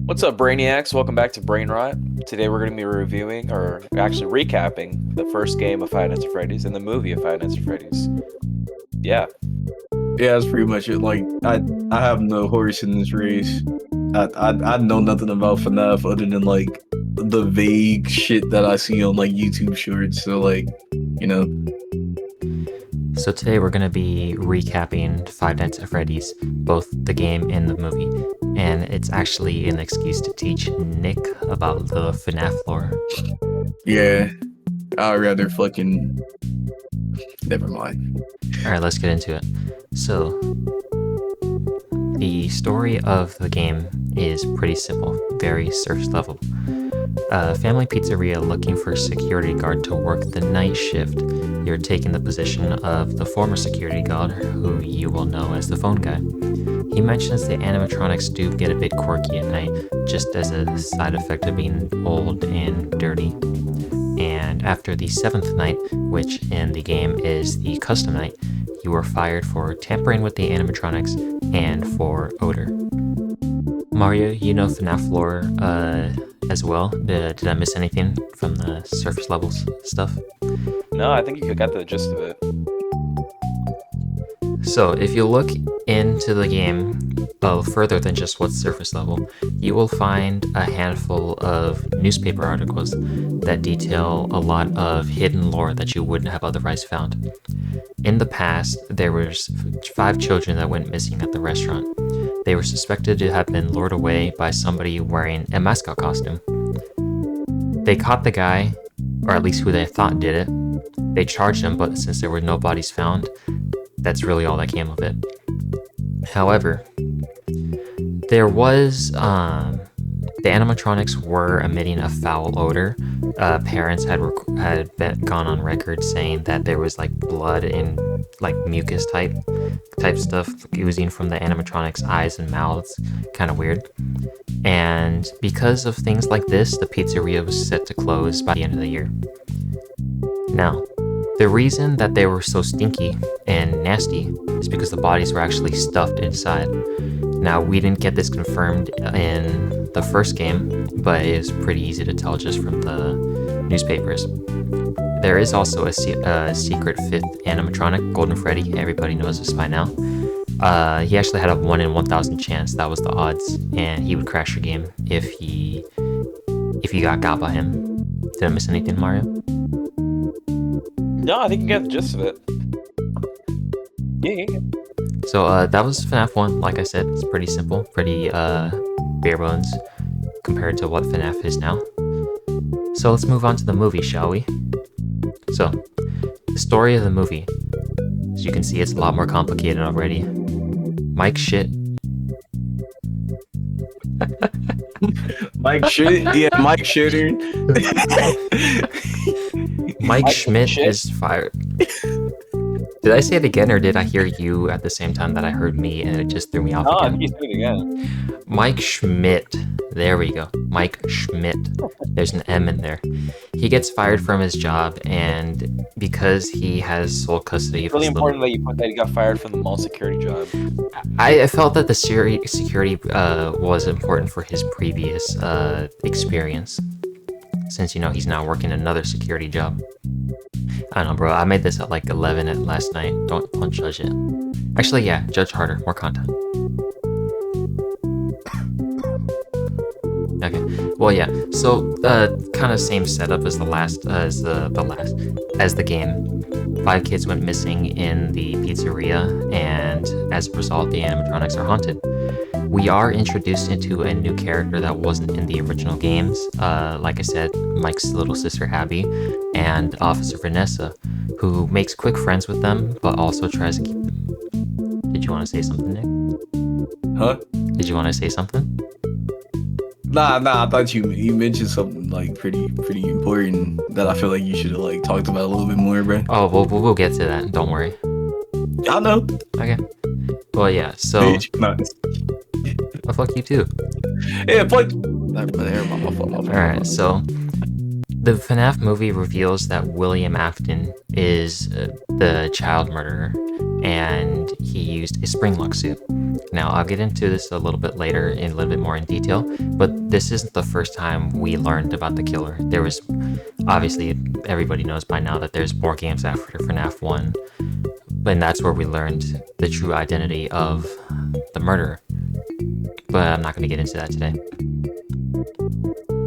What's up, Brainiacs? Welcome back to Brain Rot. Today we're going to be reviewing, or actually recapping, the first game of Five Nights at Freddy's and the movie of Five Nights at Freddy's. Yeah. Yeah, that's pretty much it. Like, I have no horse in this race. I know nothing about FNAF other than like the vague shit that I see on like YouTube shorts. So like, you know, So today we're going to be recapping Five Nights at Freddy's, both the game and the movie. And it's actually an excuse to teach Nick about the FNAF lore. yeah, I'd rather fucking. Never mind. Alright, let's get into it. So, the story of the game is pretty simple, very surface level. A family pizzeria looking for a security guard to work the night shift. You're taking the position of the former security guard, who you will know as the phone guy. He mentions the animatronics do get a bit quirky at night, just as a side effect of being old and dirty. And after the 7th night, which in the game is the custom night, you are fired for tampering with the animatronics and for odor. Mario, you know FNAF lore as well. Did I miss anything from the surface levels stuff? No, I think you got the gist of it. So if you look into the game further than just what's surface level, you will find a handful of newspaper articles that detail a lot of hidden lore that you wouldn't have otherwise found. In the past, there was 5 children that went missing at the restaurant. They were suspected to have been lured away by somebody wearing a mascot costume. They caught the guy, or at least who they thought did it. They charged him, but since there were no bodies found, that's really all that came of it. However, there was, the animatronics were emitting a foul odor. Parents had gone on record saying that there was like blood and like mucus type stuff oozing from the animatronics' eyes and mouths. Kind of weird. And because of things like this, the pizzeria was set to close by the end of the year. Now, the reason that they were so stinky and nasty is because the bodies were actually stuffed inside. Now, we didn't get this confirmed in the first game, but it is pretty easy to tell just from the newspapers. There is also a secret 5th animatronic, Golden Freddy. Everybody knows this by now. He actually had a 1 in 1,000 chance. That was the odds, and he would crash your game if you got by him. Did I miss anything, Mario? No, I think you got the gist of it. Yeah. So that was FNAF 1. Like I said, it's pretty simple, pretty bare bones compared to what FNAF is now. So let's move on to the movie, shall we? So, the story of the movie. As you can see, it's a lot more complicated already. Mike shit. Mike shit. Yeah, Mike shitter. Mike Schmidt is fired. Did I say it again, or did I hear you at the same time that I heard me and it just threw me off Oh, I again? think you said it again. Mike Schmidt. There we go. Mike Schmidt. There's an M in there. He gets fired from his job, and because he has sole custody It's of really his little... important that you put that he got fired from the mall security job. I felt that the security was important for his previous experience, since, you know, he's now working another security job. I don't know, bro. I made this at like 11 at last night. Don't judge it. Actually, yeah, judge harder. More content. Okay. Well, yeah. So, kind of same setup as the game. 5 kids went missing in the pizzeria, and as a result, the animatronics are haunted. We are introduced into a new character that wasn't in the original games. Like I said, Mike's little sister Abby and Officer Vanessa, who makes quick friends with them, but also tries to keep them. Did you want to say something, Nick? Huh? Did you want to say something? Nah. I thought you mentioned something like pretty important that I feel like you should have like talked about a little bit more, bro. Oh, we'll get to that. Don't worry. I know. Okay. Well, yeah. So, Bitch. Nah. well, fuck you too. Yeah, fuck. My fault. All right. So, the FNAF movie reveals that William Afton is the child murderer, and he used a spring lock suit. Now, I'll get into this a little bit later in a little bit more in detail, but this isn't the first time we learned about the killer. There was, obviously, everybody knows by now that there's more games after FNAF 1, and that's where we learned the true identity of the murderer. But I'm not going to get into that today.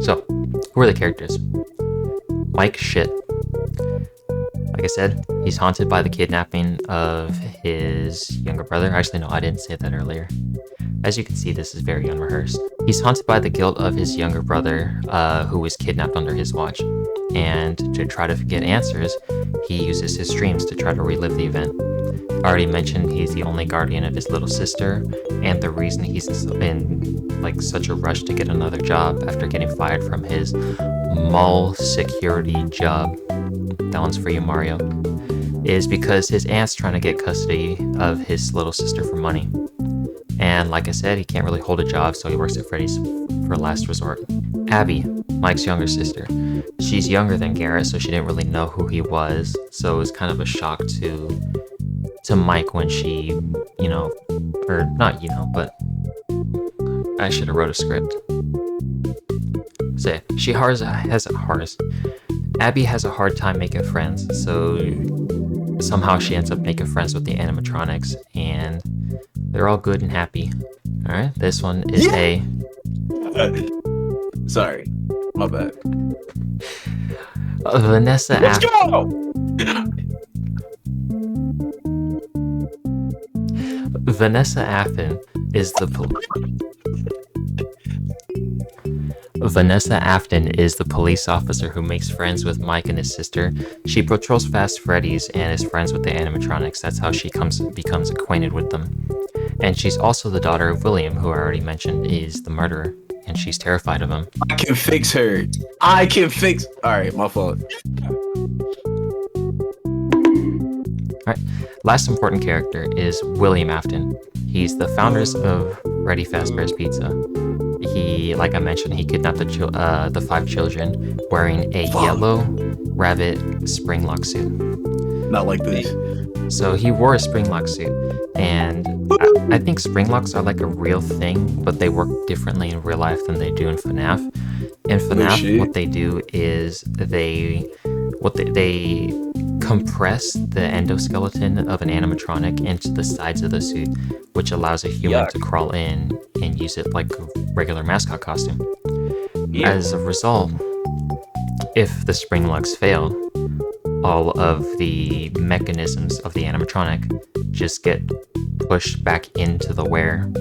So, who are the characters? Mike Shit. Like I said, he's haunted by the kidnapping of his younger brother. Actually, no, I didn't say that earlier. As you can see, this is very unrehearsed. He's haunted by the guilt of his younger brother, who was kidnapped under his watch. And to try to get answers, he uses his dreams to try to relive the event. I already mentioned he's the only guardian of his little sister, and the reason he's in like such a rush to get another job after getting fired from his mall security job, that one's for you, Mario, is because his aunt's trying to get custody of his little sister for money. And like I said, he can't really hold a job, so he works at Freddy's for last resort. Abby, Mike's younger sister. She's younger than Garrett, so she didn't really know who he was, so it was kind of a shock to Mike when she, or not, but I should have wrote a script. So Abby has a hard time making friends, so somehow she ends up making friends with the animatronics, and they're all good and happy. All right, this one is Sorry, my bad. Vanessa. Let's go! Vanessa Afton is the Vanessa Afton is the police officer who makes friends with Mike and his sister. She patrols Fast Freddy's and is friends with the animatronics. That's how she becomes acquainted with them. And she's also the daughter of William, who I already mentioned is the murderer, and she's terrified of him. I can fix her. Alright, my fault. Alright, last important character is William Afton. He's the founders of Freddy Fazbear's Pizza. He, like I mentioned, he kidnapped the 5 children wearing a yellow rabbit springlock suit. Not like this. So he wore a springlock suit, and I think springlocks are like a real thing, but they work differently in real life than they do in FNAF. In FNAF, what they do is they compress the endoskeleton of an animatronic into the sides of the suit, which allows a human to crawl in and use it like a regular mascot costume. As a result, if the springlocks fail, all of the mechanisms of the animatronic just get pushed back into the wearer.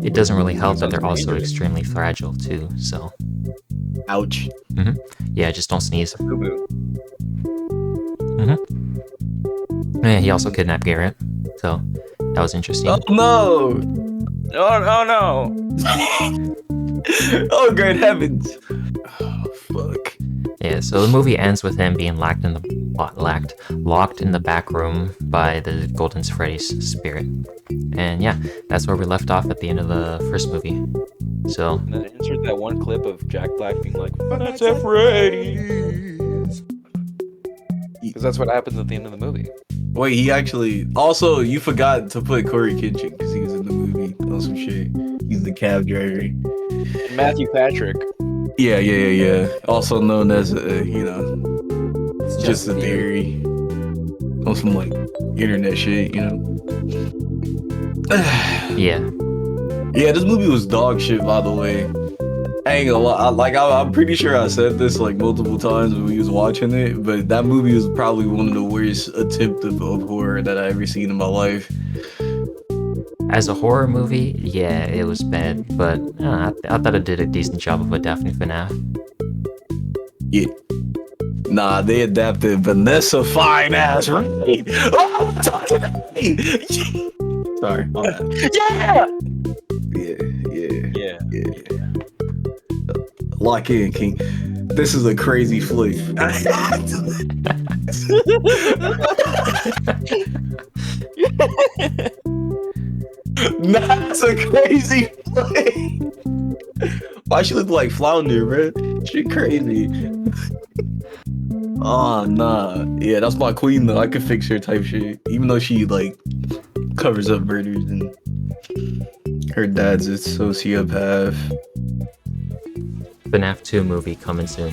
It doesn't really help that they're also extremely fragile too, so. Ouch. Yeah, just don't sneeze. Yeah, he also kidnapped Garrett, so that was interesting. Oh no! Oh no! Oh great heavens! Oh fuck. Yeah, so the movie ends with him being locked in the back room by the Golden Freddy's spirit. And yeah, that's where we left off at the end of the first movie. So And then insert that one clip of Jack Black being like, "Nights at Freddy's," because that's what happens at the end of the movie. Wait, he actually. Also, you forgot to put Corey Kitchen because he was in the movie on some shit. He's the cab driver. And Matthew Patrick. Yeah. Also known as, just a theory. On some, like, internet shit, yeah. Yeah, this movie was dog shit, by the way. I ain't gonna lie. I'm pretty sure I said this, like, multiple times when we was watching it, but that movie was probably one of the worst attempts of horror that I ever seen in my life. As a horror movie, yeah, it was bad, but I thought it did a decent job of adapting FNAF. Yeah. Nah, they adapted Vanessa fine ass right. Oh, sorry. My bad. Yeah. Lock in, King. This is a crazy flick. That's a crazy flick. Why she look like Flounder, bro? She crazy. Oh, nah. Yeah, that's my queen, though. I could fix her type shit. Even though she, like, covers up murders and Her dad's a sociopath. FNAF 2 movie coming soon.